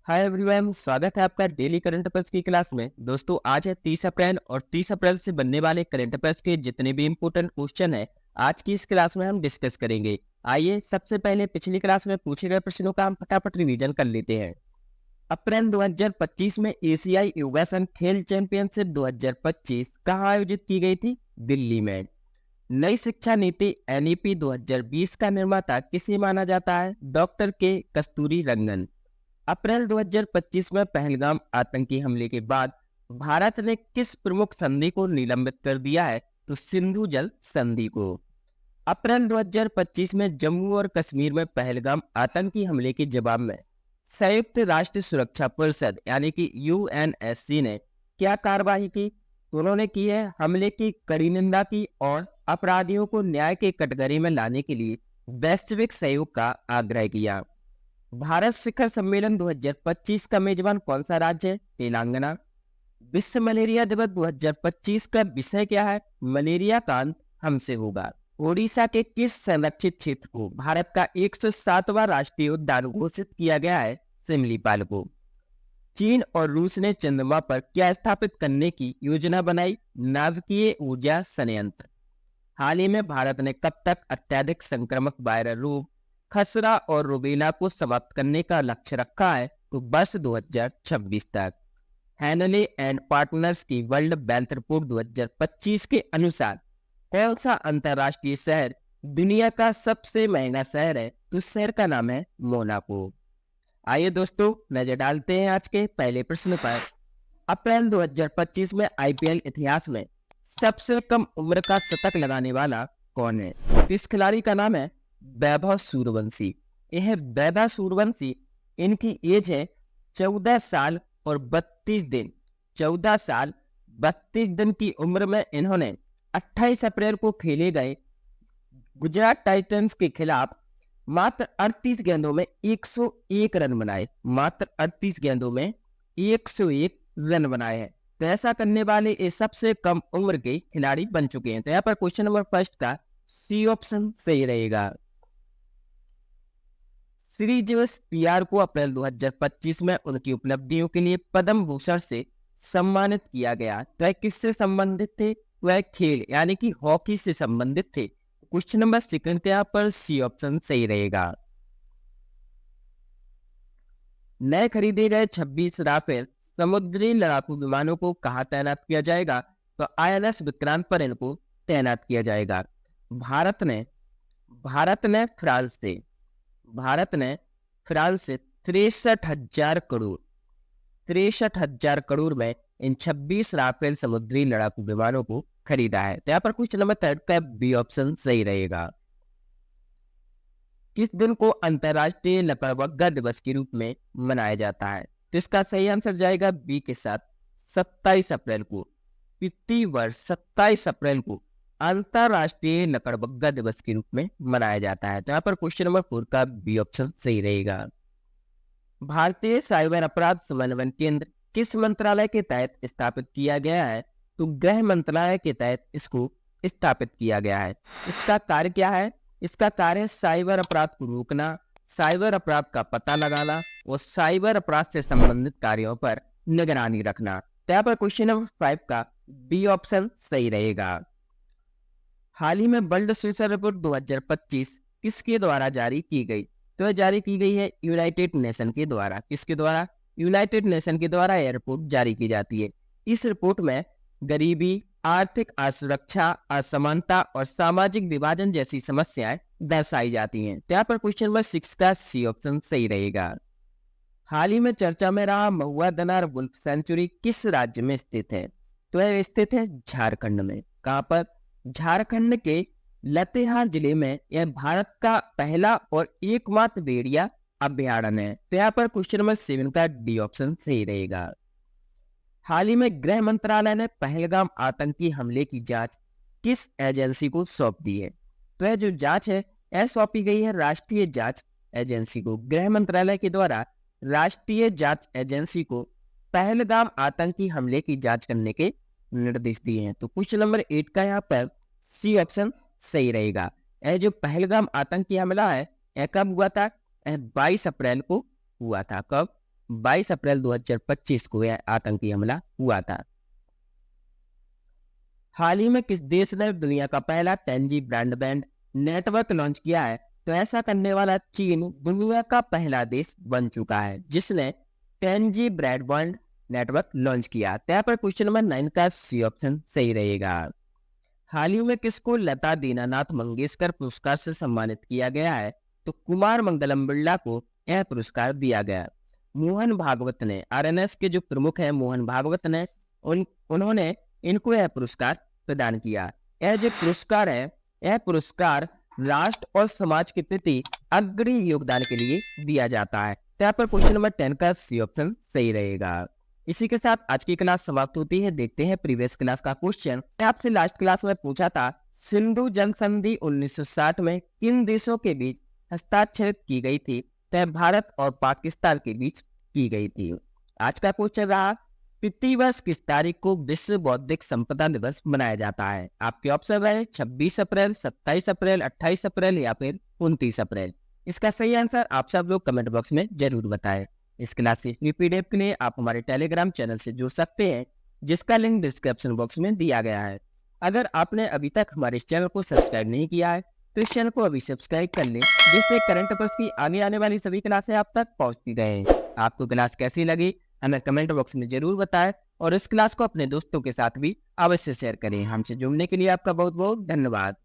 Hi everyone, स्वागत है आपका डेली करंट अफेयर्स की क्लास में। दोस्तों, आज है 30 अप्रैल और 30 अप्रैल से बनने वाले करंट अफेयर्स के जितने भी इंपॉर्टेंट क्वेश्चन है आज की इस क्लास में हम डिस्कस करेंगे। आइए सबसे पहले पिछली क्लास में पूछे गए प्रश्नों का हम फटाफट रिवीजन कर लेते हैं। अप्रैल 2025 में एशियाई युवासन खेल चैंपियनशिप 2025 कहाँ आयोजित की गई थी? दिल्ली में। नई शिक्षा नीति एनईपी 2020 का निर्माता किसे माना जाता है? डॉक्टर के कस्तूरी रंगन। अप्रैल 2025 में पहलगाम आतंकी हमले के बाद भारत ने किस प्रमुख संधि को निलंबित कर दिया है? तो सिंधु जल संधि को। अप्रैल 2025 में जम्मू और कश्मीर में पहलगाम आतंकी हमले के जवाब में संयुक्त राष्ट्र सुरक्षा परिषद यानी कि यूएनएससी ने क्या कार्रवाई की? तो उन्होंने की है हमले की कड़ी निंदा की और अपराधियों को न्याय के कटघरे में लाने के लिए वैश्विक सहयोग का आग्रह किया। भारत शिखर सम्मेलन 2025 का मेजबान कौन सा राज्य है? तेलंगाना। विश्व मलेरिया दिवस 2025 का विषय क्या है? मलेरिया का अंत हमसे होगा। ओडिशा के किस संरक्षित क्षेत्र को भारत का 107वां राष्ट्रीय उद्यान घोषित किया गया है? सिमलीपाल को। चीन और रूस ने चंद्रमा पर क्या स्थापित करने की योजना बनाई? नाभिकीय ऊर्जा संयंत्र। हाल ही में भारत ने कब तक अत्यधिक संक्रामक वायरल रोग खसरा और रुबेला को समाप्त करने का लक्ष्य रखा है? तो वर्ष 2026 तक। हैनले एंड पार्टनर्स की वर्ल्ड वेल्थ रिपोर्ट 2025 के अनुसार कौन सा अंतरराष्ट्रीय शहर दुनिया का सबसे महंगा शहर है? तो शहर का नाम है मोनाको। आइए दोस्तों नजर डालते हैं आज के पहले प्रश्न पर। अप्रैल 2025 में आईपीएल इतिहास में सबसे कम उम्र का शतक लगाने वाला कौन है? तो इस खिलाड़ी का नाम है वैभव सूर्यवंशी। यह वैभव सूर्यवंशी, इनकी एज है 14 साल और 32 दिन। 14 साल 32 दिन की उम्र में इन्होंने 28 अप्रैल को खेले गए गुजरात टाइटंस के खिलाफ मात्र 38 गेंदों में 101 रन बनाए। मात्र 38 गेंदों में 101 रन बनाए हैं। तो ऐसा करने वाले ये सबसे कम उम्र के खिलाड़ी बन चुके हैं। तो यहाँ पर क्वेश्चन नंबर फर्स्ट का सी ऑप्शन सही रहेगा। श्री जेविस पीआर को अप्रैल 2025 में उनकी उपलब्धियों के लिए पद्म भूषण से सम्मानित किया गया। तो वह किससे संबंधित थे? वह खेल यानी कि हॉकी से संबंधित थे। क्वेश्चन नंबर सेकंड के यहाँ पर सी ऑप्शन सही रहेगा। नए खरीदे गए 26 राफेल समुद्री लड़ाकू विमानों को कहाँ तैनात किया जाएगा? तो आईएनएस विक्रांत पर इनको तैनात किया जाएगा। भारत ने फ्रांस से 63,000 करोड़ में इन 26 राफेल समुद्री लड़ाकू विमानों को खरीदा है। तो यहाँ पर क्वेश्चन नंबर थर्ड का बी ऑप्शन सही रहेगा। किस दिन को अंतरराष्ट्रीय लकड़बग्गा दिवस के रूप में मनाया जाता है? तो इसका सही आंसर जाएगा बी के साथ 27 अप्रैल को। प्रति वर्ष 27 अप्रैल को अंतरराष्ट्रीय लकड़बग्गा दिवस के रूप में मनाया जाता है। तो यहाँ पर क्वेश्चन नंबर 4 का बी ऑप्शन सही रहेगा। भारतीय साइबर अपराध समन्वय केंद्र किस मंत्रालय के तहत स्थापित किया गया है? तो गृह मंत्रालय के तहत इसको स्थापित किया गया है। इसका कार्य क्या है? इसका कार्य है साइबर अपराध को रोकना, साइबर अपराध का पता लगाना और साइबर अपराध से संबंधित कार्यों पर निगरानी रखना। तो यहाँ पर क्वेश्चन नंबर 5 का बी ऑप्शन सही रहेगा। हाल ही में वर्ल्ड सोशल रिपोर्ट 2025 किसके द्वारा जारी की गई? तो जारी की गई है यूनाइटेड नेशन के द्वारा। किसके द्वारा? यूनाइटेड नेशन के द्वारा यह रिपोर्ट जारी की जाती है। इस रिपोर्ट में गरीबी, आर्थिक असुरक्षा, असमानता और सामाजिक विभाजन जैसी समस्याएं दर्शाई जाती हैं। तो यहाँ पर क्वेश्चन नंबर 6 का सी ऑप्शन सही रहेगा। हाल ही में चर्चा में रहा महुआ दनार वुल्फ सेंचुरी किस राज्य में स्थित है? तो यह स्थित है झारखंड में। कहां पर? झारखंड के लातेहार जिले में। यह भारत का पहला और एकमात्र भेड़िया अभ्यारण्य है। तो यहाँ पर क्वेश्चन नंबर 7 का डी ऑप्शन सही रहेगा। हाल ही में गृह मंत्रालय ने पहलगाम आतंकी हमले की जांच किस एजेंसी को सौंप दी है? तो यह जो जांच है यह सौंपी गई है राष्ट्रीय जांच एजेंसी को। गृह मंत्रालय के द्वारा राष्ट्रीय जांच एजेंसी को पहलगाम आतंकी हमले की जांच करने के निर्देश दिए हैं। तो क्वेश्चन नंबर 8 का यहाँ पर सी ऑप्शन सही रहेगा। यह जो पहलगाम आतंकी हमला है यह कब हुआ था? 22 अप्रैल को हुआ था। कब? 22 अप्रैल 2025 को यह आतंकी हमला हुआ था। हाल ही में किस देश ने दुनिया का पहला 10G ब्रॉडबैंड नेटवर्क लॉन्च किया है? तो ऐसा करने वाला चीन दुनिया का पहला देश बन चुका है जिसने 10G ब्रॉडबैंड नेटवर्क लॉन्च किया। तो यहाँ पर क्वेश्चन नंबर 9 का सी ऑप्शन सही रहेगा। हाल ही में किसको लता दीनानाथ मंगेशकर पुरस्कार से सम्मानित किया गया है? तो कुमार मंगलम बिरला को यह पुरस्कार दिया गया। मोहन भागवत ने, आरएनएस के जो प्रमुख हैं मोहन भागवत ने, उन्होंने इनको यह पुरस्कार प्रदान किया। यह जो पुरस्कार है, यह पुरस्कार राष्ट्र और समाज के प्रति अग्रणी योगदान के लिए दिया जाता है। तो यहाँ पर क्वेश्चन नंबर 10 का सी ऑप्शन सही रहेगा। इसी के साथ आज की क्लास समाप्त होती है। देखते हैं प्रीवियस क्लास का क्वेश्चन। आपसे लास्ट क्लास में पूछा था सिंधु जल संधि 1960 में किन देशों के बीच हस्ताक्षरित की गई थी? तो भारत और पाकिस्तान के बीच की गई थी। आज का क्वेश्चन रहा प्रतिवर्ष किस तारीख को विश्व बौद्धिक संपदा दिवस मनाया जाता है? आपके ऑप्शन है 26 अप्रैल, 27 अप्रैल, 28 अप्रैल या फिर 29 अप्रैल। इसका सही आंसर आप सब लोग कमेंट बॉक्स में जरूर बताएं। इस क्लास की फ्री पीडीएफ के लिए आप हमारे टेलीग्राम चैनल से जुड़ सकते हैं जिसका लिंक डिस्क्रिप्शन बॉक्स में दिया गया है। अगर आपने अभी तक हमारे इस चैनल को सब्सक्राइब नहीं किया है तो इस चैनल को अभी सब्सक्राइब कर लें जिससे करंट अफेयर्स की आने वाली सभी क्लासें आप तक पहुंचती रहें। आपको क्लास कैसी लगी हमें कमेंट बॉक्स में जरूर बताएं और इस क्लास को अपने दोस्तों के साथ भी अवश्य शेयर करें। हमसे जुड़ने के लिए आपका बहुत बहुत धन्यवाद।